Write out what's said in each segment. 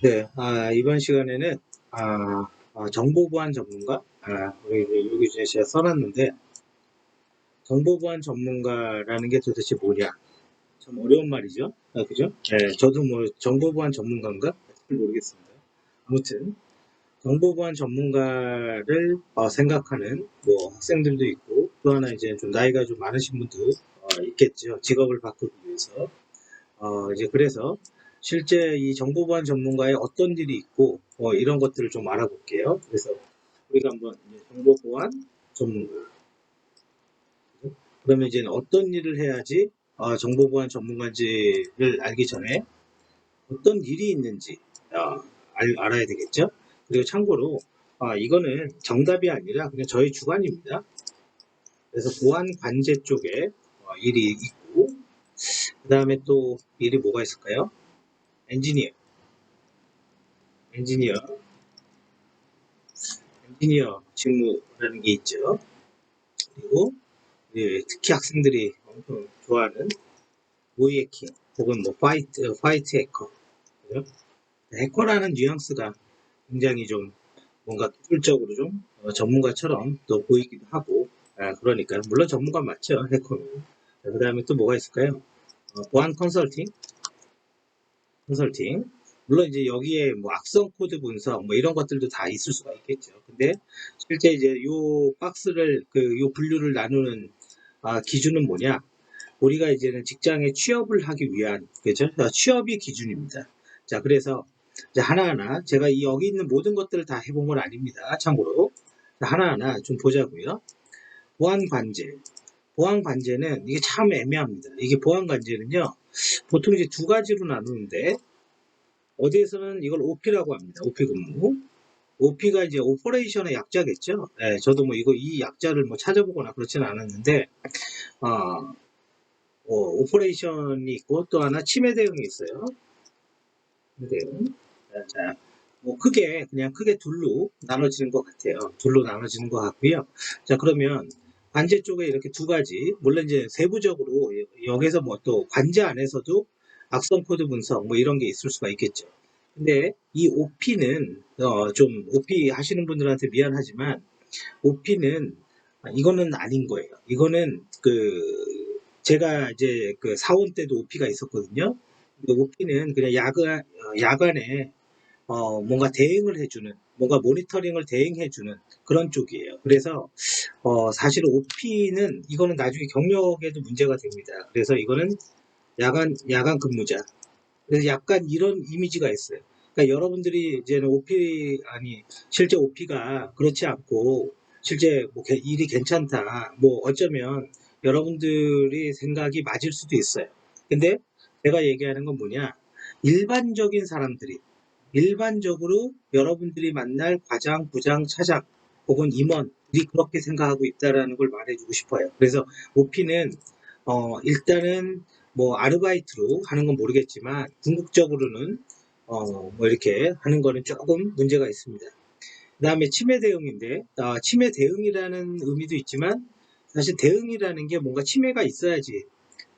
네, 이번 시간에는 정보보안 전문가, 여기 제가 써놨는데 정보보안 전문가라는 게 도대체 뭐냐? 참 어려운 말이죠. 그죠? 네, 저도 뭐 정보보안 전문가인가? 잘 모르겠습니다. 아무튼 정보보안 전문가를 생각하는 뭐 학생들도 있고 또 하나 이제 좀 나이가 좀 많으신 분도 있겠죠. 직업을 바꾸기 위해서. 이제 그래서 실제 이 정보보안 전문가의 어떤 일이 있고 이런 것들을 좀 알아볼게요. 그래서 우리가 한번 이제 정보보안 전문가 그러면 이제 어떤 일을 해야지 정보보안 전문가인지를 알기 전에 어떤 일이 있는지 알아야 되겠죠. 그리고 참고로 이거는 정답이 아니라 그냥 저의 주관입니다. 그래서 보안 관제 쪽에 일이 있고 그 다음에 또 일이 뭐가 있을까요? 엔지니어 엔지니어 엔지니어 직무라는 게 있죠. 그리고 특히 학생들이 엄청 좋아하는 모의 해킹 혹은 뭐 파이트 해커. 그죠? 해커라는 뉘앙스가 굉장히 좀 뭔가 기술적으로 좀 전문가처럼 또 보이기도 하고 그러니까 물론 전문가 맞죠 해커는. 그 다음에 또 뭐가 있을까요? 보안 컨설팅. 물론 이제 여기에 뭐 악성 코드 분석 뭐 이런 것들도 다 있을 수가 있겠죠. 근데 실제 이제 요 박스를 요 분류를 나누는 기준은 뭐냐? 우리가 이제는 직장에 취업을 하기 위한 그죠? 취업이 기준입니다. 자, 그래서 이제 하나하나 제가 여기 있는 모든 것들을 다 해본 건 아닙니다. 참고로 자, 하나하나 좀 보자고요. 보안 관제. 보안 관제는 이게 참 애매합니다. 이게 보안 관제는요. 보통 이제 두 가지로 나누는데 어디에서는 이걸 OP라고 합니다. OP 근무. OP가 이제 오퍼레이션의 약자겠죠. 예, 저도 뭐 이 약자를 뭐 찾아보거나 그렇지는 않았는데, 어, 오퍼레이션이 있고 또 하나 침해 대응이 있어요. 침해 대응. 자, 뭐 그냥 크게 둘로 나눠지는 것 같아요. 둘로 나눠지는 것 같고요. 자, 그러면 관제 쪽에 이렇게 두 가지, 물론 이제 세부적으로 여기서 뭐 또 관제 안에서도 악성 코드 분석 뭐 이런 게 있을 수가 있겠죠. 근데 이 OP는 좀 OP 하시는 분들한테 미안하지만 OP는 이거는 아닌 거예요. 이거는 제가 이제 그 사원 때도 OP가 있었거든요. OP는 그냥 야간에 뭔가 대응을 해주는 뭔가 모니터링을 대행해주는 그런 쪽이에요. 그래서 사실 OP는 이거는 나중에 경력에도 문제가 됩니다. 그래서 이거는 야간 근무자. 그래서 약간 이런 이미지가 있어요. 그러니까 여러분들이 이제는 OP 아니 실제 OP가 그렇지 않고 실제 뭐 일이 괜찮다. 뭐 어쩌면 여러분들이 생각이 맞을 수도 있어요. 근데 제가 얘기하는 건 뭐냐? 일반적인 사람들이 일반적으로 여러분들이 만날 과장, 부장, 차장 혹은 임원들이 그렇게 생각하고 있다라는 걸 말해주고 싶어요. 그래서 OP는 일단은 뭐 아르바이트로 하는 건 모르겠지만 궁극적으로는 뭐 이렇게 하는 거는 조금 문제가 있습니다. 그다음에 치매 대응인데 치매 대응이라는 의미도 있지만 사실 대응이라는 게 뭔가 치매가 있어야지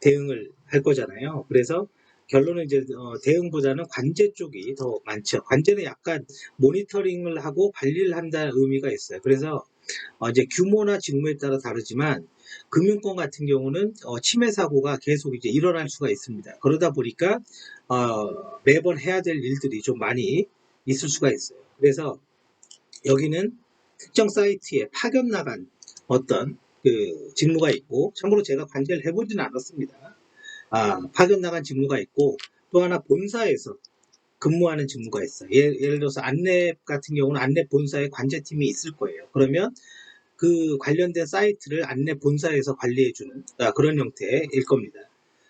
대응을 할 거잖아요. 그래서 결론은 이제 대응보다는 관제 쪽이 더 많죠. 관제는 약간 모니터링을 하고 관리를 한다는 의미가 있어요. 그래서 이제 규모나 직무에 따라 다르지만 금융권 같은 경우는 침해 사고가 계속 이제 일어날 수가 있습니다. 그러다 보니까 매번 해야 될 일들이 좀 많이 있을 수가 있어요. 그래서 여기는 특정 사이트에 파견 나간 어떤 그 직무가 있고 참고로 제가 관제를 해보지는 않았습니다. 파견 나간 직무가 있고 또 하나 본사에서 근무하는 직무가 있어요. 예를 들어서 안랩 같은 경우는 안랩 본사에 관제팀이 있을 거예요. 그러면 그 관련된 사이트를 안랩 본사에서 관리해주는 그런 형태일 겁니다.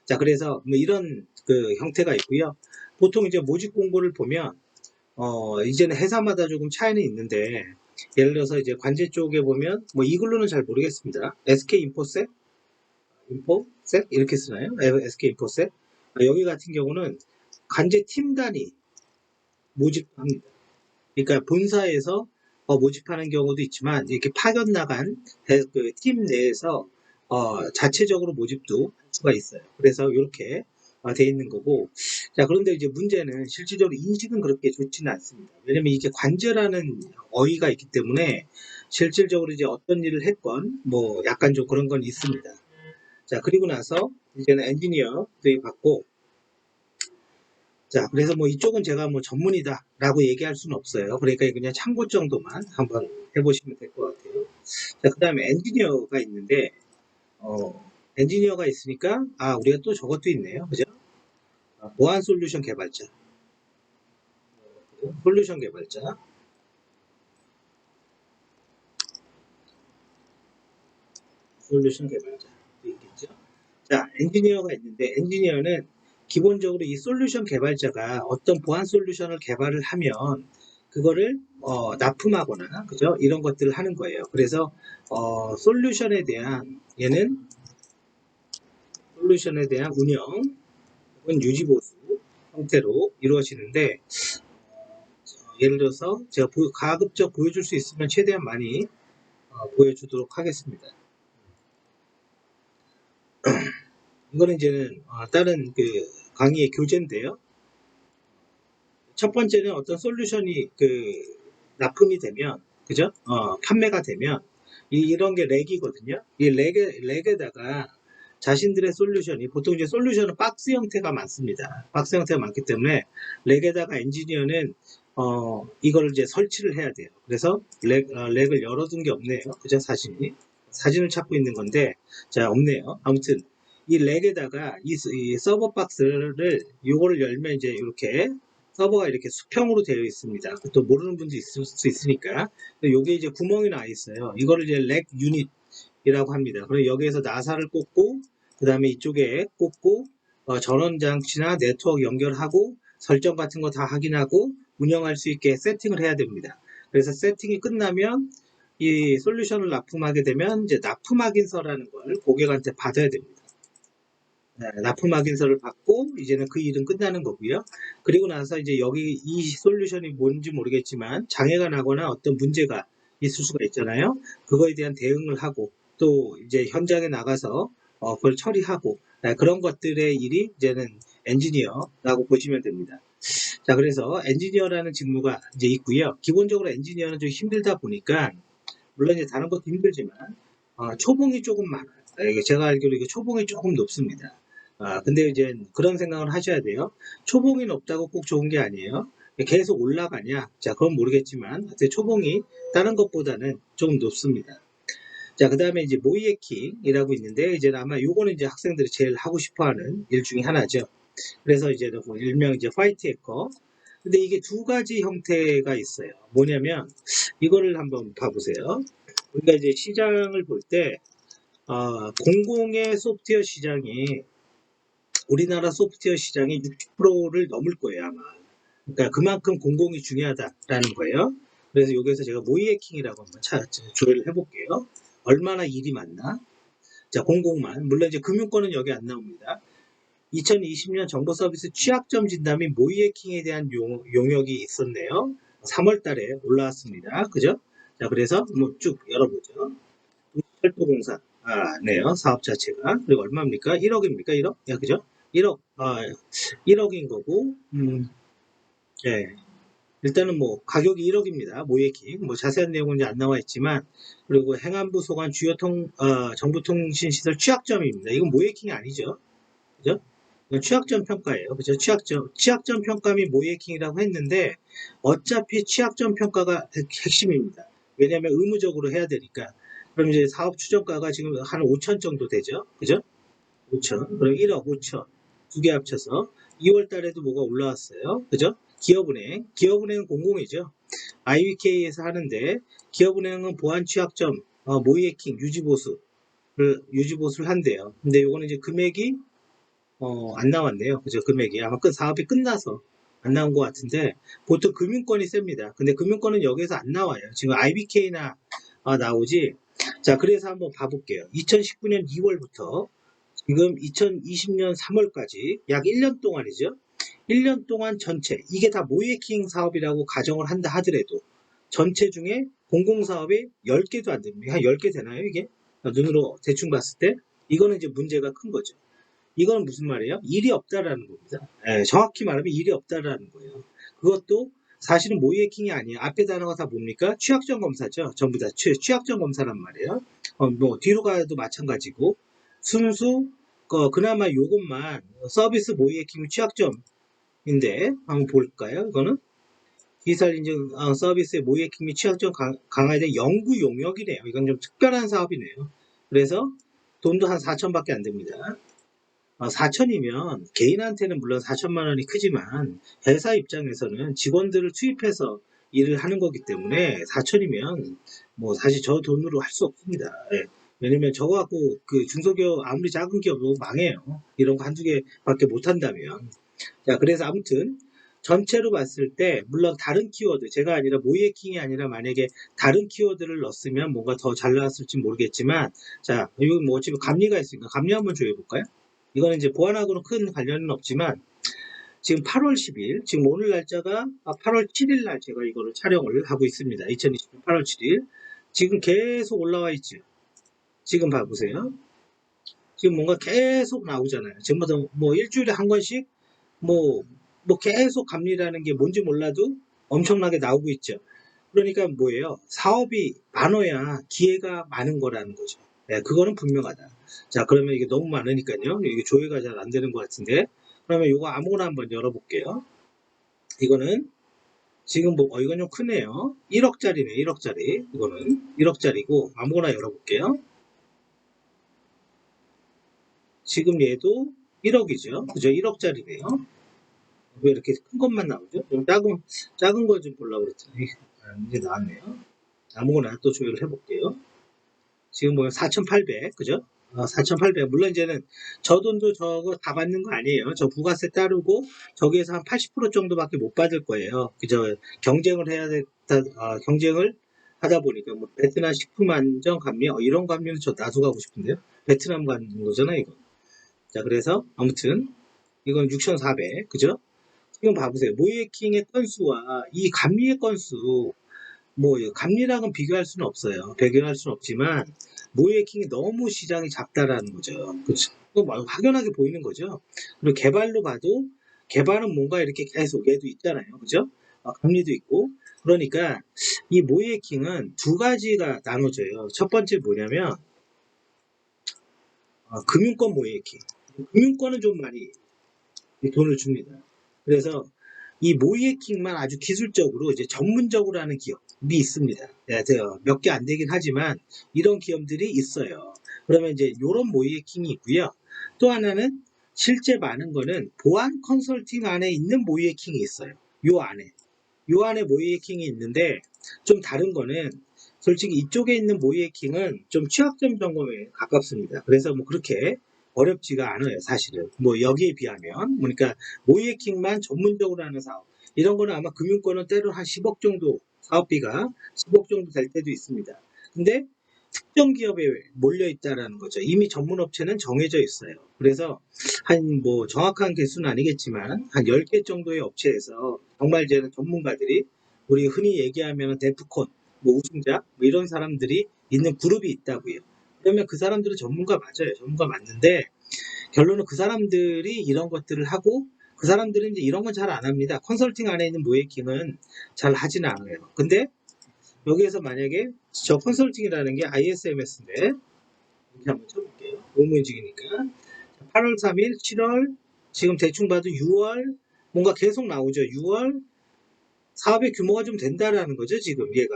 자, 그래서 뭐 이런 그 형태가 있고요. 보통 이제 모집 공고를 보면 이제는 회사마다 조금 차이는 있는데 예를 들어서 이제 관제 쪽에 보면 뭐 이글루는 잘 모르겠습니다. SK 인포셋 이렇게 쓰나요? SK 인포셋 여기 같은 경우는 관제 팀 단위 모집합니다. 그러니까 본사에서 모집하는 경우도 있지만 이렇게 파견 나간 그팀 내에서 자체적으로 모집도 할 수가 있어요. 그래서 이렇게 돼 있는 거고. 자, 그런데 이제 문제는 실질적으로 인식은 그렇게 좋지는 않습니다. 왜냐면 이게 관제라는 어휘가 있기 때문에 실질적으로 이제 어떤 일을 했건 뭐 약간 좀 그런 건 있습니다. 자, 그리고 나서 이제는 엔지니어들이 받고, 자, 그래서 뭐 이쪽은 제가 뭐 전문이다라고 얘기할 수는 없어요. 그러니까 그냥 참고 정도만 한번 해보시면 될 것 같아요. 자, 그 다음에 엔지니어가 있는데, 엔지니어가 있으니까, 우리가 또 저것도 있네요. 그죠? 보안 솔루션 개발자. 솔루션 개발자. 솔루션 개발자도 있겠죠. 자, 엔지니어가 있는데, 엔지니어는 기본적으로 이 솔루션 개발자가 어떤 보안 솔루션을 개발을 하면, 그거를 납품하거나 그죠, 이런 것들을 하는 거예요. 그래서 솔루션에 대한 얘는 솔루션에 대한 운영 혹은 유지 보수 형태로 이루어지는데, 예를 들어서 제가 가급적 보여줄 수 있으면 최대한 많이 보여주도록 하겠습니다. 이거는 이제는 다른 그 강의의 교재인데요. 첫 번째는 어떤 솔루션이 납품이 되면, 그죠? 판매가 되면, 이런 게 렉이거든요. 이 렉에다가 자신들의 솔루션이, 보통 이제 솔루션은 박스 형태가 많습니다. 박스 형태가 많기 때문에 렉에다가 엔지니어는 이걸 이제 설치를 해야 돼요. 그래서 렉을 열어둔 게 없네요. 그죠? 사진을 찾고 있는 건데, 자, 없네요. 아무튼 이 렉에다가 이 서버 박스를 요거를 열면 이제 이렇게 서버가 이렇게 수평으로 되어 있습니다. 또 모르는 분도 있을 수 있으니까. 여기에 이제 구멍이 나 있어요. 이거를 이제 렉 유닛이라고 합니다. 그리고 여기에서 나사를 꽂고, 그 다음에 이쪽에 꽂고, 전원 장치나 네트워크 연결하고, 설정 같은 거 다 확인하고, 운영할 수 있게 세팅을 해야 됩니다. 그래서 세팅이 끝나면, 이 솔루션을 납품하게 되면, 이제 납품 확인서라는 걸 고객한테 받아야 됩니다. 납품 확인서를 받고 이제는 그 일은 끝나는 거고요. 그리고 나서 이제 여기 이 솔루션이 뭔지 모르겠지만 장애가 나거나 어떤 문제가 있을 수가 있잖아요. 그거에 대한 대응을 하고 또 이제 현장에 나가서 그걸 처리하고 그런 것들의 일이 이제는 엔지니어라고 보시면 됩니다. 자, 그래서 엔지니어라는 직무가 이제 있고요. 기본적으로 엔지니어는 좀 힘들다 보니까 물론 이제 다른 것도 힘들지만 초봉이 조금 많아요. 제가 알기로 이게 초봉이 조금 높습니다. 근데 이제 그런 생각을 하셔야 돼요. 초봉이 높다고 꼭 좋은 게 아니에요. 계속 올라가냐? 자, 그건 모르겠지만 초봉이 다른 것보다는 조금 높습니다. 자, 그 다음에 이제 모이에킹이라고 있는데, 이제 아마 요거는 이제 학생들이 제일 하고 싶어 하는 일 중에 하나죠. 그래서 이제 뭐 일명 이제 화이트 해커. 근데 이게 두 가지 형태가 있어요. 뭐냐면, 이거를 한번 봐보세요. 우리가 이제 시장을 볼 때, 공공의 소프트웨어 시장이, 우리나라 소프트웨어 시장이 60%를 넘을 거예요, 아마. 그러니까 그만큼 공공이 중요하다라는 거예요. 그래서 여기서 제가 모이해킹이라고 한번 조회를 해볼게요. 얼마나 일이 많나? 자, 공공만. 물론 이제 금융권은 여기 안 나옵니다. 2020년 정보서비스 취약점 진단 및 모이해킹에 대한 용역이 있었네요. 3월 달에 올라왔습니다. 그죠? 자, 그래서 뭐 쭉 열어보죠. 철도공사. 네요. 사업 자체가. 그리고 얼마입니까? 1억입니까? 1억? 야, 그죠? 1억, 1억인 거고, 예. 일단은 뭐, 가격이 1억입니다. 모예킹. 뭐, 자세한 내용은 이제 안 나와 있지만, 그리고 행안부 소관 주요 정보통신시설 취약점입니다. 이건 모예킹이 아니죠. 그죠? 이건 취약점 평가예요. 그죠? 취약점 평가 및 모예킹이라고 했는데, 어차피 취약점 평가가 핵심입니다. 왜냐하면 의무적으로 해야 되니까. 그럼 이제 사업 추정가가 지금 한 5천 정도 되죠. 그죠? 5천. 그럼 1억 5천. 두 개 합쳐서 2월 달에도 뭐가 올라왔어요. 그죠? 기업은행은 공공이죠. IBK에서 하는데 기업은행은 보안 취약점, 모이해킹, 유지보수를 한대요. 근데 요거는 이제 금액이 안 나왔네요. 그죠? 금액이 아마 사업이 끝나서 안 나온 것 같은데 보통 금융권이 셉니다. 근데 금융권은 여기서 안 나와요. 지금 IBK나 나오지. 자, 그래서 한번 봐볼게요. 2019년 2월부터 지금 2020년 3월까지 약 1년 동안이죠. 1년 동안 전체, 이게 다 모이해킹 사업이라고 가정을 한다 하더라도 전체 중에 공공사업이 10개도 안 됩니다. 한 10개 되나요, 이게? 눈으로 대충 봤을 때? 이거는 이제 문제가 큰 거죠. 이건 무슨 말이에요? 일이 없다라는 겁니다. 예, 정확히 말하면 일이 없다라는 거예요. 그것도 사실은 모이해킹이 아니에요. 앞에 단어가 다 뭡니까? 취약점 검사죠. 전부 다 취약점 검사란 말이에요. 뭐 뒤로 가도 마찬가지고 순수 그나마 요것만 서비스 모이해킹 취약점인데 한번 볼까요? 이거는 디지털 인증 서비스의 모이해킹 및 취약점 강화에 대한 연구 용역이네요. 이건 좀 특별한 사업이네요. 그래서 돈도 한 4천밖에 안 됩니다. 4천이면 개인한테는 물론 4천만 원이 크지만 회사 입장에서는 직원들을 투입해서 일을 하는 거기 때문에 4천이면 뭐 사실 저 돈으로 할 수 없습니다. 예. 왜냐면 저거 갖고 그 중소기업 아무리 작은 기업도 망해요. 이런 거 한두 개밖에 못 한다면. 자, 그래서 아무튼 전체로 봤을 때 물론 다른 키워드 제가 아니라 모이해킹이 아니라 만약에 다른 키워드를 넣었으면 뭔가 더 잘 나왔을지 모르겠지만 자, 이거 뭐 지금 감리가 있으니까 감리 한번 조회해 볼까요? 이거는 이제 보안하고는 큰 관련은 없지만 지금 8월 10일 지금 오늘 날짜가 8월 7일 날 제가 이거를 촬영을 하고 있습니다. 2020년 8월 7일 지금 계속 올라와 있죠. 지금 봐보세요. 지금 뭔가 계속 나오잖아요. 지금 뭐 일주일에 한 건씩 뭐, 뭐 계속 감리라는 게 뭔지 몰라도 엄청나게 나오고 있죠. 그러니까 뭐예요? 사업이 많아야 기회가 많은 거라는 거죠. 네, 그거는 분명하다. 자, 그러면 이게 너무 많으니까요. 이게 조회가 잘 안 되는 것 같은데. 그러면 이거 아무거나 한번 열어볼게요. 이거는 지금 뭐, 이건 좀 크네요. 1억짜리네, 1억짜리. 이거는 1억짜리고 아무거나 열어볼게요. 지금 얘도 1억이죠. 그죠? 1억짜리네요. 왜 이렇게 큰 것만 나오죠? 좀 작은 거 좀 보려고 그랬더니 이제 나왔네요. 아무거나 또 조회를 해볼게요. 지금 보면 4,800, 그죠? 4,800. 물론 이제는 저 돈도 저거 다 받는 거 아니에요. 저 부가세 따르고 저기에서 한 80% 정도밖에 못 받을 거예요. 그죠? 경쟁을 해야 돼, 경쟁을 하다 보니까 뭐 베트남 식품 안정 감리 이런 감리는 저 나도 가고 싶은데요. 베트남 가는 거잖아요, 이거. 자, 그래서 아무튼 이건 6,400, 그죠? 지금 봐보세요. 모이해킹의 건수와 이 감리의 건수, 뭐 감리랑은 비교할 수는 없어요. 비교할 수는 없지만 모이해킹이 너무 시장이 작다라는 거죠. 그렇죠? 확연하게 보이는 거죠. 그리고 개발로 봐도 개발은 뭔가 이렇게 계속 얘도 있잖아요. 그죠? 감리도 있고. 그러니까 이 모이해킹은 두 가지가 나눠져요. 첫 번째 뭐냐면 금융권 모이해킹. 금융권은 좀 많이 돈을 줍니다. 그래서 이 모이해킹만 아주 기술적으로 이제 전문적으로 하는 기업이 있습니다. 몇 개 안 되긴 하지만 이런 기업들이 있어요. 그러면 이제 이런 모이해킹이 있고요. 또 하나는 실제 많은 거는 보안 컨설팅 안에 있는 모이해킹이 있어요. 요 안에 모이해킹이 있는데 좀 다른 거는 솔직히 이쪽에 있는 모이해킹은 좀 취약점 점검에 가깝습니다. 그래서 뭐 그렇게 어렵지가 않아요, 사실은. 뭐 여기에 비하면. 그러니까 모이해킹만 전문적으로 하는 사업. 이런 거는 아마 금융권은 때로 한 10억 정도 사업비가 10억 정도 될 때도 있습니다. 근데 특정 기업에 몰려 있다라는 거죠. 이미 전문 업체는 정해져 있어요. 그래서 한 뭐 정확한 개수는 아니겠지만 한 10개 정도의 업체에서 정말 이제는 전문가들이 우리 흔히 얘기하면 데프콘, 뭐 우승자 뭐 이런 사람들이 있는 그룹이 있다고요. 그러면 그 사람들은 전문가 맞아요. 전문가 맞는데 결론은 그 사람들이 이런 것들을 하고 그 사람들은 이제 이런 건 잘 안 합니다. 컨설팅 안에 있는 모이킹은 잘 하지는 않아요. 근데 여기에서 만약에 저 컨설팅이라는 게 ISMS인데 이렇게 한번 쳐볼게요. 의무인증이니까 8월 3일, 7월 지금 대충 봐도 6월 뭔가 계속 나오죠. 6월 사업의 규모가 좀 된다라는 거죠. 지금 얘가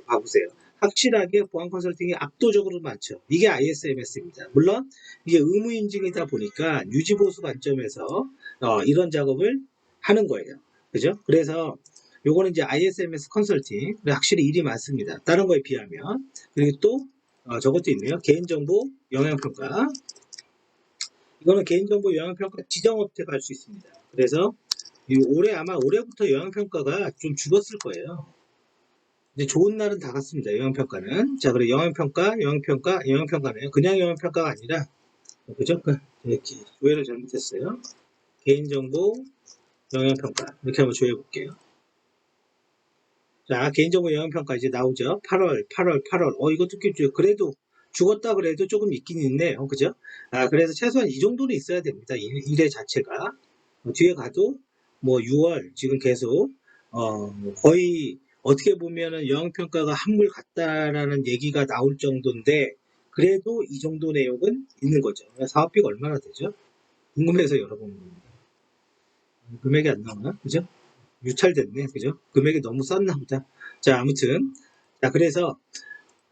봐보세요. 확실하게 보안 컨설팅이 압도적으로 많죠. 이게 ISMS입니다. 물론 이게 의무인증이다 보니까 유지보수 관점에서 이런 작업을 하는 거예요. 그죠? 그래서 요거는 이제 ISMS 컨설팅 확실히 일이 많습니다. 다른 거에 비하면. 그리고 또 저것도 있네요. 개인정보 영향평가. 이거는 개인정보 영향평가 지정업체가 할 수 있습니다. 그래서 아마 올해부터 영향평가가 좀 죽었을 거예요. 이제 좋은 날은 다 갔습니다. 영향평가는. 자, 그래 영향평가네요. 그냥 영향평가가 아니라 그죠? 이렇게 조회를 잘못했어요. 개인정보 영향평가 이렇게 한번 조회해 볼게요. 자, 개인정보 영향평가 이제 나오죠. 8월. 이것도 꽤 그래도 죽었다 그래도 조금 있긴 있네요. 그죠? 그래서 최소한 이 정도는 있어야 됩니다. 일회 자체가. 뒤에 가도 뭐 6월 지금 계속 거의 어떻게 보면은 영향평가가 한물 같다라는 얘기가 나올 정도인데 그래도 이 정도 내용은 있는 거죠. 사업비가 얼마나 되죠? 궁금해서 열어보는 겁니다. 금액이 안 나오나? 그죠? 유찰됐네. 그죠? 금액이 너무 쌌나 보다. 자, 아무튼. 자, 그래서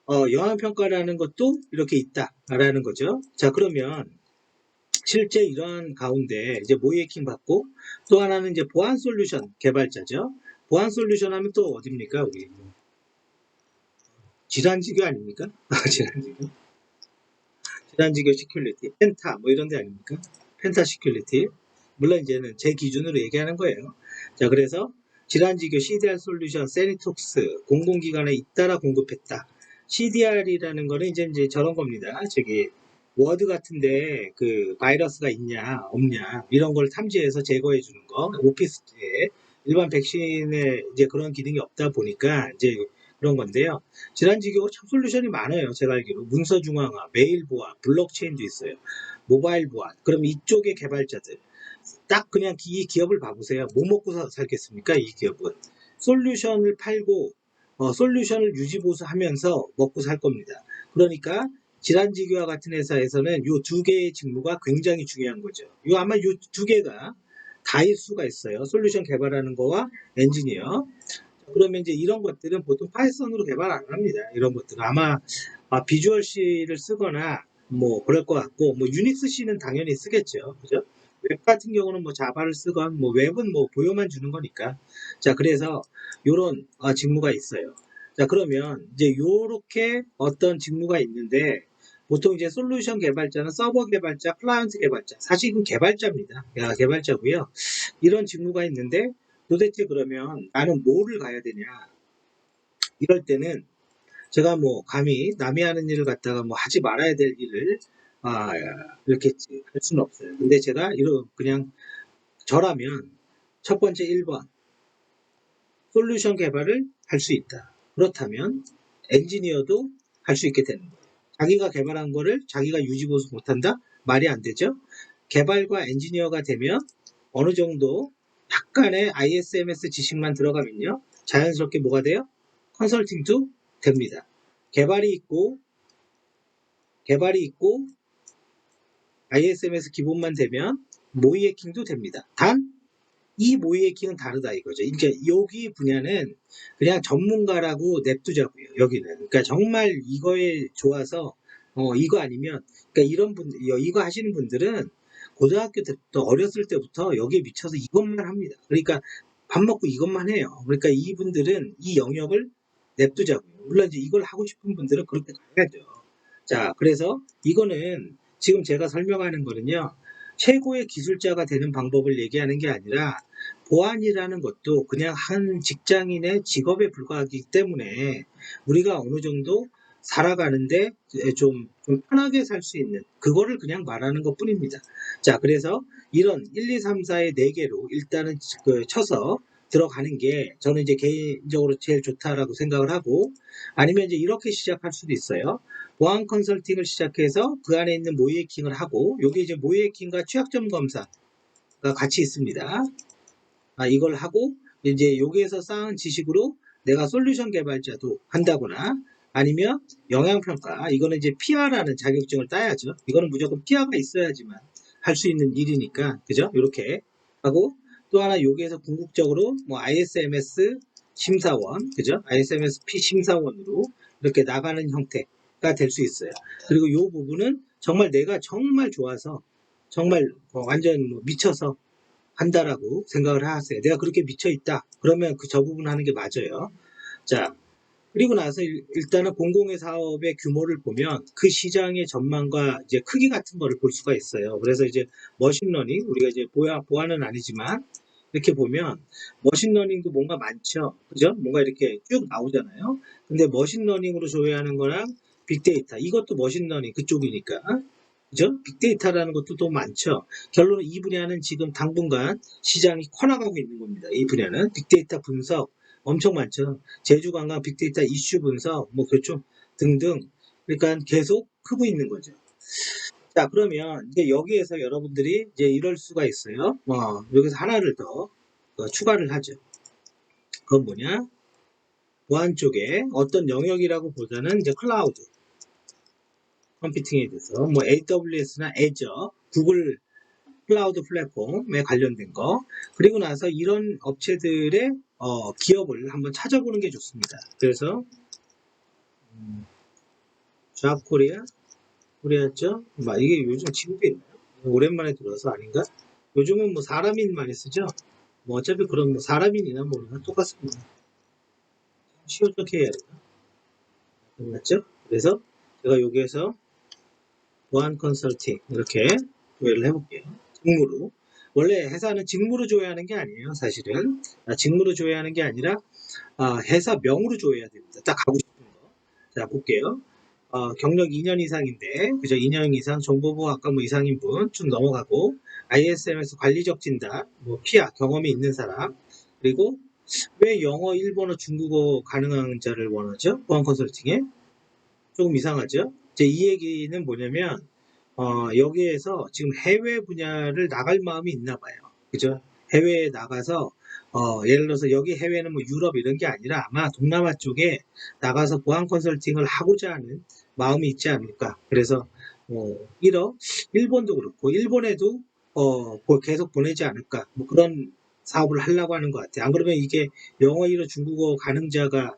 영향평가라는 것도 이렇게 있다라는 거죠. 자, 그러면 실제 이러한 가운데 이제 모이에킹 받고 또 하나는 이제 보안 솔루션 개발자죠. 보안 솔루션 하면 또 어딥니까? 우리 질환지교 아닙니까? 질환지교. 질환지교 시큐리티, 펜타 뭐 이런 데 아닙니까? 펜타 시큐리티. 물론 이제는 제 기준으로 얘기하는 거예요. 자, 그래서 질환지교 CDR 솔루션 세니톡스 공공기관에 잇따라 공급했다. CDR이라는 거는 이제 저런 겁니다. 저기 워드 같은데 그 바이러스가 있냐 없냐 이런 걸 탐지해서 제거해 주는 거. 오피스에 일반 백신에 이제 그런 기능이 없다 보니까 이제 그런 건데요. 질환지교 참 솔루션이 많아요. 제가 알기로 문서 중앙화, 메일 보안, 블록체인도 있어요. 모바일 보안. 그럼 이쪽의 개발자들 딱 그냥 이 기업을 봐보세요. 뭐 먹고 살겠습니까? 이 기업은 솔루션을 팔고 솔루션을 유지보수하면서 먹고 살 겁니다. 그러니까 질환지교와 같은 회사에서는 이 두 개의 직무가 굉장히 중요한 거죠. 이 아마 이 두 개가 다일 수가 있어요. 솔루션 개발하는 거와 엔지니어. 그러면 이제 이런 것들은 보통 파이썬으로 개발 안 합니다. 이런 것들은 아마 비주얼 C를 쓰거나 뭐 그럴 것 같고 뭐 유닉스 C는 당연히 쓰겠죠. 그죠? 웹 같은 경우는 뭐 자바를 쓰건 뭐 웹은 뭐 보여만 주는 거니까. 자, 그래서 요런 직무가 있어요. 자, 그러면 이제 요렇게 어떤 직무가 있는데 보통 이제 솔루션 개발자는 서버 개발자, 클라이언트 개발자, 사실은 개발자입니다. 개발자고요. 이런 직무가 있는데 도대체 그러면 나는 뭐를 가야 되냐? 이럴 때는 제가 뭐 감히 남이 하는 일을 갖다가 뭐 하지 말아야 될 일을 아, 이렇게 할 수는 없어요. 근데 제가 그냥 저라면 첫 번째 1번 솔루션 개발을 할 수 있다. 그렇다면 엔지니어도 할 수 있게 되는 거예요. 자기가 개발한 거를 자기가 유지보수 못한다? 말이 안 되죠. 개발과 엔지니어가 되면 어느 정도 약간의 ISMS 지식만 들어가면요. 자연스럽게 뭐가 돼요? 컨설팅도 됩니다. 개발이 있고 ISMS 기본만 되면 모의 해킹도 됩니다. 단 이 모의 해킹은 다르다 이거죠. 이제 여기 분야는 그냥 전문가라고 냅두자고요. 여기는 그러니까 정말 이거에 좋아서 이거 아니면 그러니까 이런 분 이거 하시는 분들은 고등학교 때부터 어렸을 때부터 여기에 미쳐서 이것만 합니다. 그러니까 밥 먹고 이것만 해요. 그러니까 이분들은 이 영역을 냅두자고요. 물론 이제 이걸 하고 싶은 분들은 그렇게 가야죠. 자, 그래서 이거는 지금 제가 설명하는 거는요. 최고의 기술자가 되는 방법을 얘기하는 게 아니라 보안이라는 것도 그냥 한 직장인의 직업에 불과하기 때문에 우리가 어느 정도 살아가는데 좀 편하게 살 수 있는 그거를 그냥 말하는 것 뿐입니다. 자, 그래서 이런 1, 2, 3, 4의 4개로 일단은 쳐서 들어가는 게 저는 이제 개인적으로 제일 좋다라고 생각을 하고 아니면 이제 이렇게 시작할 수도 있어요. 보안 컨설팅을 시작해서 그 안에 있는 모의 해킹을 하고 요게 이제 모의 해킹과 취약점 검사가 같이 있습니다. 이걸 하고 이제 여기에서 쌓은 지식으로 내가 솔루션 개발자도 한다거나 아니면 영향평가 이거는 이제 PR라는 자격증을 따야죠. 이거는 무조건 PR가 있어야지만 할 수 있는 일이니까 그죠? 이렇게 하고 또 하나 여기에서 궁극적으로 뭐 ISMS 심사원 그죠? ISMS P 심사원으로 이렇게 나가는 형태가 될 수 있어요. 그리고 이 부분은 정말 내가 정말 좋아서 정말 완전 미쳐서 한다라고 생각을 하세요. 내가 그렇게 미쳐있다. 그러면 저 부분 하는 게 맞아요. 자, 그리고 나서 일단은 공공의 사업의 규모를 보면 그 시장의 전망과 이제 크기 같은 거를 볼 수가 있어요. 그래서 이제 머신러닝, 우리가 이제 보안은 아니지만 이렇게 보면 머신러닝도 뭔가 많죠. 그죠? 뭔가 이렇게 쭉 나오잖아요. 근데 머신러닝으로 조회하는 거랑 빅데이터, 이것도 머신러닝 그쪽이니까. 그죠? 빅데이터라는 것도 또 많죠. 결론은 이 분야는 지금 당분간 시장이 커나가고 있는 겁니다. 이 분야는 빅데이터 분석 엄청 많죠. 제주관광 빅데이터 이슈 분석, 뭐 그렇죠. 등등. 그러니까 계속 크고 있는 거죠. 자, 그러면 이제 여기에서 여러분들이 이제 이럴 수가 있어요. 여기서 하나를 더 추가를 하죠. 그건 뭐냐? 보안 쪽에 어떤 영역이라고 보다는 이제 클라우드 컴퓨팅에 대해서 뭐 AWS나 Azure, 구글 클라우드 플랫폼에 관련된 거, 그리고 나서 이런 업체들의 기업을 한번 찾아보는 게 좋습니다. 그래서 잡코리아 코리아죠? 이게 요즘 지금도 있나요? 오랜만에 들어서 아닌가? 요즘은 뭐 사람인 많이 쓰죠? 뭐 어차피 그런 뭐 사람인이나 뭐나 똑같습니다. 쉬워져 해야 되나? 맞죠? 그래서 제가 여기에서 보안 컨설팅 이렇게 조회를 해볼게요. 직무로. 원래 회사는 직무로 조회하는 게 아니에요. 사실은 직무로 조회하는 게 아니라 회사명으로 조회해야 됩니다. 딱 가고 싶은 거. 자, 볼게요. 경력 2년 이상인데, 그죠? 2년 이상 정보보호 아까 뭐 이상인 분 쭉 넘어가고, ISMS 관리적 진단, 뭐 피아 경험이 있는 사람, 그리고 왜 영어, 일본어, 중국어 가능한 자를 원하죠? 보안 컨설팅에 조금 이상하죠? 이제 이 얘기는 뭐냐면 여기에서 지금 해외 분야를 나갈 마음이 있나 봐요. 그죠? 해외에 나가서 예를 들어서 여기 해외는 뭐 유럽 이런 게 아니라 아마 동남아 쪽에 나가서 보안 컨설팅을 하고자 하는 마음이 있지 않을까. 그래서 1억 일본도 그렇고 일본에도 계속 보내지 않을까. 뭐 그런 사업을 하려고 하는 것 같아요. 안 그러면 이게 영어, 일어, 중국어 가능자가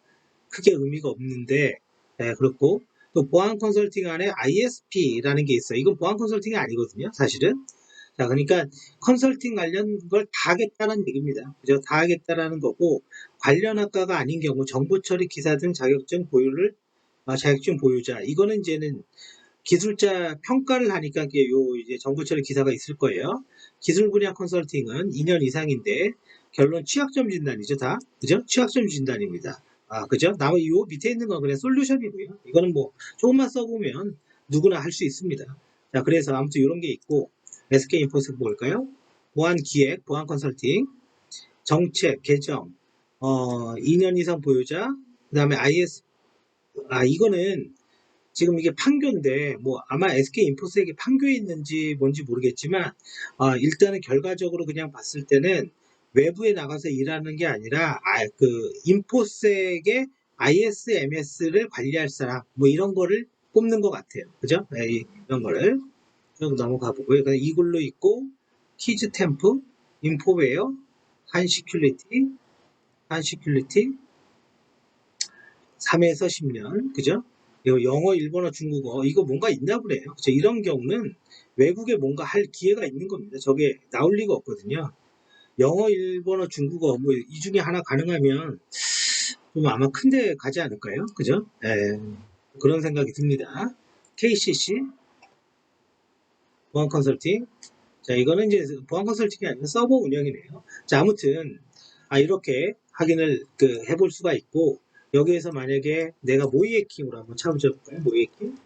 크게 의미가 없는데 그렇고 또 보안 컨설팅 안에 ISP라는 게 있어요. 이건 보안 컨설팅이 아니거든요, 사실은. 자, 그러니까 컨설팅 관련 걸 다 하겠다는 얘기입니다. 그죠? 다 하겠다라는 거고 관련 학과가 아닌 경우 정보 처리 기사 등 자격증 보유자 이거는 이제는 기술자 평가를 하니까 요 이제 정보 처리 기사가 있을 거예요. 기술 분야 컨설팅은 2년 이상인데 결론 취약점 진단이죠, 다. 그죠? 취약점 진단입니다. 그죠? 나머지 요 밑에 있는 건 그냥 솔루션이고요. 이거는 뭐 조금만 써보면 누구나 할 수 있습니다. 자, 그래서 아무튼 이런 게 있고 SK 인포스 볼까요? 보안 기획, 보안 컨설팅, 정책, 개정, 2년 이상 보유자, 그 다음에 IS, 이거는 지금 이게 판교인데 뭐 아마 SK 인포스에게 판교에 있는지 뭔지 모르겠지만 일단은 결과적으로 그냥 봤을 때는 외부에 나가서 일하는 게 아니라 그 인포스에게 ISMS를 관리할 사람 뭐 이런 거를 뽑는 것 같아요. 그죠? 이런 거를 쭉 넘어가 보고요. 이글로 있고 키즈 템프, 인포웨어, 한시큐리티, 한시큐리티 3에서 10년, 그죠? 영어, 일본어, 중국어, 이거 뭔가 있나 보네요. 그죠? 이런 경우는 외국에 뭔가 할 기회가 있는 겁니다. 저게 나올 리가 없거든요. 영어, 일본어, 중국어, 뭐, 이 중에 하나 가능하면 좀 아마 큰데 가지 않을까요? 그죠? 그런 생각이 듭니다. KCC, 보안 컨설팅. 자, 이거는 이제 보안 컨설팅이 아니라 서버 운영이네요. 자, 아무튼, 이렇게 확인을 해볼 수가 있고, 여기에서 만약에 내가 모이에킹으로 한번 찾아볼까요? 모이에킹.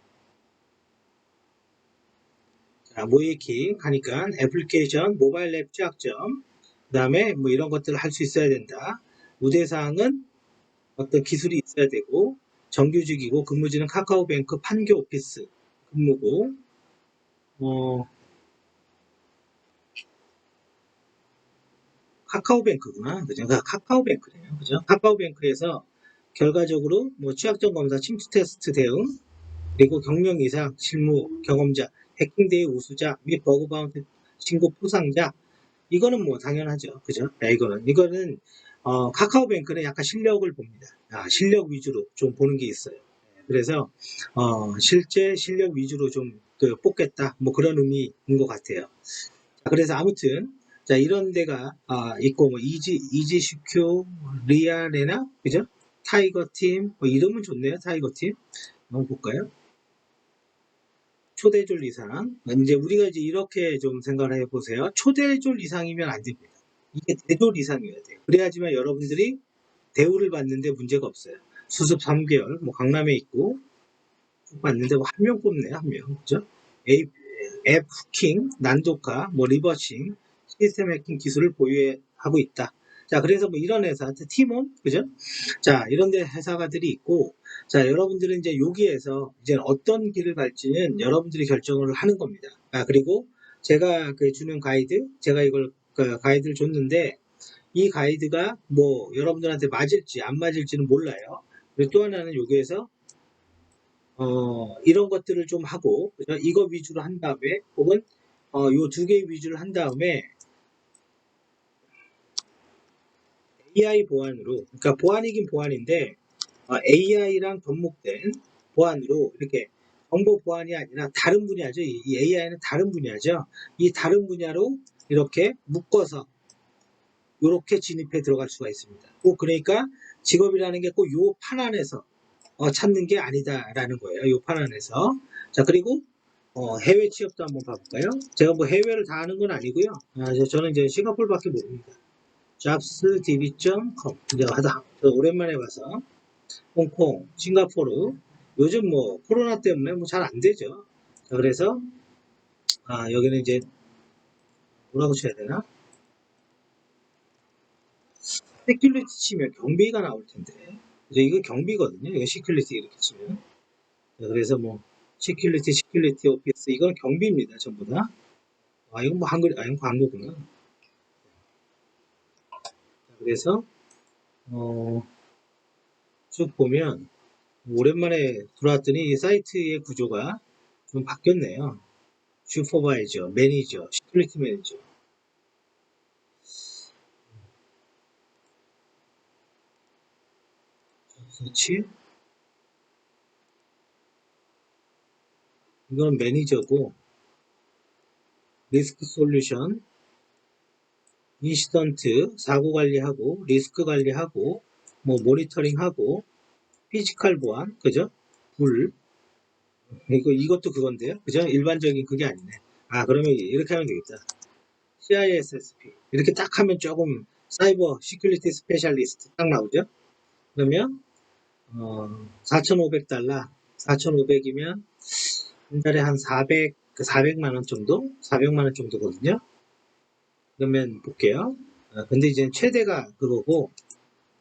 자, 모이에킹 하니까 애플리케이션, 모바일 앱 취약점, 그 다음에 뭐 이런 것들을 할 수 있어야 된다. 우대사항은 어떤 기술이 있어야 되고, 정규직이고, 근무지는 카카오뱅크 판교 오피스 근무고, 어, 카카오뱅크구나. 그죠? 카카오뱅크네요. 그죠? 카카오뱅크에서 결과적으로 뭐 취약점 검사, 침투 테스트 대응, 그리고 경력 이상 실무 경험자, 해킹 대회 우수자 및 버그 바운티 신고 포상자. 이거는 뭐 당연하죠. 그죠? 이거는 카카오뱅크는 약간 실력을 봅니다. 실력 위주로 좀 보는 게 있어요. 그래서 실제 실력 위주로 좀 뽑겠다. 뭐 그런 의미인 것 같아요. 그래서 아무튼 자 이런 데가 있고 뭐 이지슈큐 리아레나 그죠? 타이거 팀 뭐 이름은 좋네요. 타이거 팀 한번 볼까요? 초대졸 이상 이제 우리가 이제 이렇게 좀 생각을 해보세요. 초대졸 이상이면 안 됩니다. 이게 대졸 이상이어야 돼요. 그래야지만 여러분들이 대우를 받는데 문제가 없어요. 수습 3개월 뭐 강남에 있고 봤는데 뭐 한 명 뽑네 한 명 그죠? 앱 후킹, 난독화, 뭐 리버싱, 시스템 해킹 기술을 보유하고 있다. 자, 그래서 뭐 이런 회사, 티몬, 그죠? 자, 이런 데 회사가들이 있고, 자, 여러분들은 이제 여기에서 이제 어떤 길을 갈지는 여러분들이 결정을 하는 겁니다. 아, 그리고 제가 그 주는 가이드, 제가 이걸 그 가이드를 줬는데, 이 가이드가 뭐 여러분들한테 맞을지 안 맞을지는 몰라요. 그리고 또 하나는 여기에서 이런 것들을 좀 하고, 그죠? 이거 위주로 한 다음에, 혹은 요 두 개 위주로 한 다음에 AI 보안으로, 그러니까 보안이긴 보안인데 AI랑 접목된 보안으로 이렇게 정보 보안이 아니라 다른 분야죠. 이 AI는 다른 분야죠. 이 다른 분야로 이렇게 묶어서 이렇게 진입해 들어갈 수가 있습니다. 꼭 그러니까 직업이라는 게 꼭 요 판 안에서 찾는 게 아니다라는 거예요. 요 판 안에서. 자, 그리고 해외 취업도 한번 봐볼까요? 제가 뭐 해외를 다 하는 건 아니고요. 저는 이제 싱가포르밖에 모릅니다. jobsdb.com 이제 하다 오랜만에 봐서 홍콩, 싱가포르 요즘 뭐 코로나 때문에 뭐 잘 안 되죠. 자, 그래서 여기는 이제 뭐라고 쳐야 되나? 시큐리티 치면 경비가 나올 텐데. 이제 이거 경비거든요. 이거 시큐리티 이렇게 치면. 자, 그래서 뭐 시큐리티 오피스 이건 경비입니다. 전부 다. 이건 뭐 한글 이건 광고구나. 자, 그래서 어, 쭉 보면 오랜만에 들어왔더니 이 사이트의 구조가 좀 바뀌었네요. 슈퍼바이저, 매니저, 시큐리티 매니저. 그렇지? 이건 매니저고, 리스크 솔루션, 인시던트, 사고 관리하고, 리스크 관리하고, 뭐 모니터링하고, 피지컬 보안, 그죠? 불, 이것도 그건데요, 그죠? 일반적인 그게 아니네. 그러면 이렇게 하면 되겠다. CISSP 이렇게 딱 하면 조금 사이버 시큐리티 스페셜리스트 딱 나오죠? 그러면 4,500달러, 4,500이면 한 달에 한 400만 원 정도? 400만 원 정도거든요. 그러면 볼게요. 근데 이제 최대가 그거고,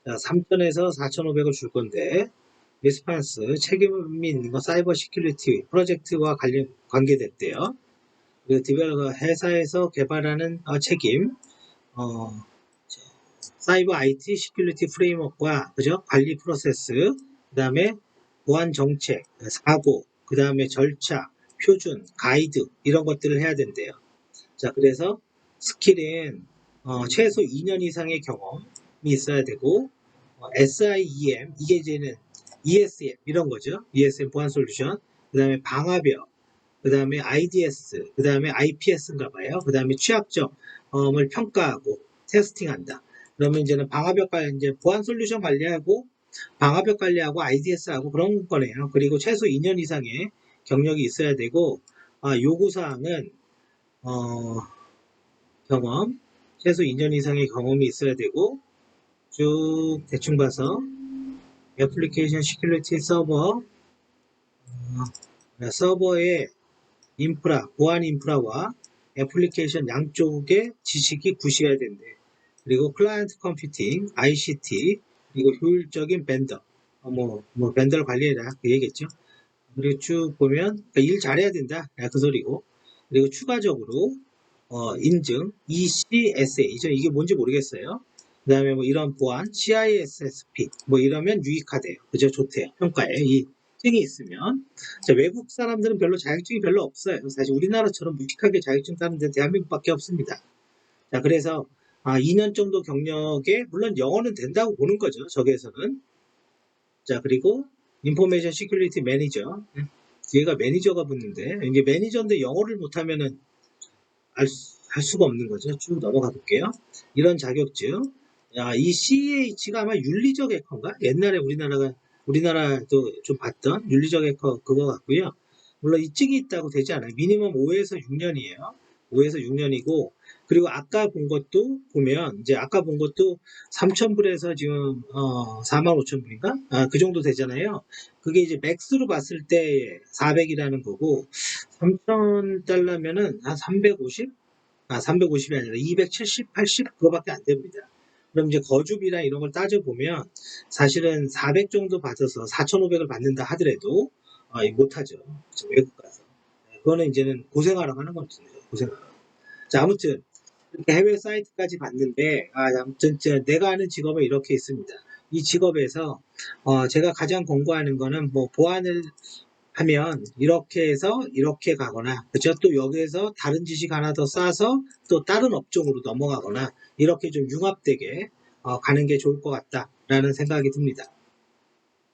3,000에서 4,500을 줄 건데, 리스판스, 책임이 있는 거 사이버 시큐리티 프로젝트와 관계됐대요. 그리고 디벨로퍼 회사에서 개발하는 책임, 어, 사이버 IT 시큐리티 프레임워크와 그죠? 관리 프로세스, 그 다음에 보안 정책, 사고, 그 다음에 절차, 표준, 가이드 이런 것들을 해야 된대요. 자, 그래서 스킬은 최소 2년 이상의 경험이 있어야 되고 SIEM 이게 이제는 ESM 이런 거죠. ESM 보안 솔루션. 그다음에 방화벽, 그다음에 IDS, 그다음에 IPS인가 봐요. 그다음에 취약점을 평가하고 테스팅한다. 그러면 이제는 방화벽 관리 이제 보안 솔루션 관리하고 방화벽 관리하고 IDS하고 그런 거네요. 그리고 최소 2년 이상의 경력이 있어야 되고 요구 사항은 어, 경험, 최소 2년 이상의 경험이 있어야 되고, 쭉 대충 봐서 애플리케이션 시큐리티 서버의 인프라, 보안 인프라와 애플리케이션 양쪽의 지식이 구시해야 된대. 그리고 클라이언트 컴퓨팅, ICT, 그리고 효율적인 벤더, 벤더를 관리해라. 그 얘기겠죠. 그리고 쭉 보면 일 잘해야 된다. 그 소리고. 그리고 추가적으로 인증, ECSA죠. 이게 뭔지 모르겠어요. 그 다음에 뭐 이런 보안, CISSP, 뭐 이러면 유익하대요. 그죠? 좋대요. 평가에. 이 증이 있으면. 자, 외국 사람들은 별로 자격증이 별로 없어요. 사실 우리나라처럼 묵직하게 자격증 따는 데 대한민국밖에 없습니다. 자, 그래서 2년 정도 경력에, 물론 영어는 된다고 보는 거죠. 저기에서는. 자, 그리고 인포메이션 시큐리티 매니저. 뒤에가 매니저가 붙는데, 이게 매니저인데 영어를 못하면은 할 수가 없는 거죠. 쭉 넘어가 볼게요. 이런 자격증. 이 CEH가 아마 윤리적 해커인가? 옛날에 우리나라도 좀 봤던 윤리적 해커 그거 같고요. 물론 이 증이 있다고 되지 않아요. 미니멈 5에서 6년이에요. 5에서 6년이고, 그리고 아까 본 것도 보면, 이제 아까 본 것도 3,000불에서 지금, 45,000불인가? 그 정도 되잖아요. 그게 이제 맥스로 봤을 때 400이라는 거고, 3,000달러면은 한 350? 350이 아니라 270, 80 그거밖에 안 됩니다. 그럼 이제 거주비나 이런 걸 따져보면 사실은 400 정도 받아서 4,500을 받는다 하더라도 못하죠. 외국 가서. 그거는 이제는 고생하라고 하는 거죠. 고생하라고. 자, 아무튼 이렇게 해외 사이트까지 봤는데 아무튼 내가 아는 직업은 이렇게 있습니다. 이 직업에서 제가 가장 권고하는 거는 뭐 보안을 하면 이렇게 해서 이렇게 가거나 그렇죠? 또 여기에서 다른 지식 하나 더 쌓아서 또 다른 업종으로 넘어가거나 이렇게 좀 융합되게 가는 게 좋을 것 같다라는 생각이 듭니다.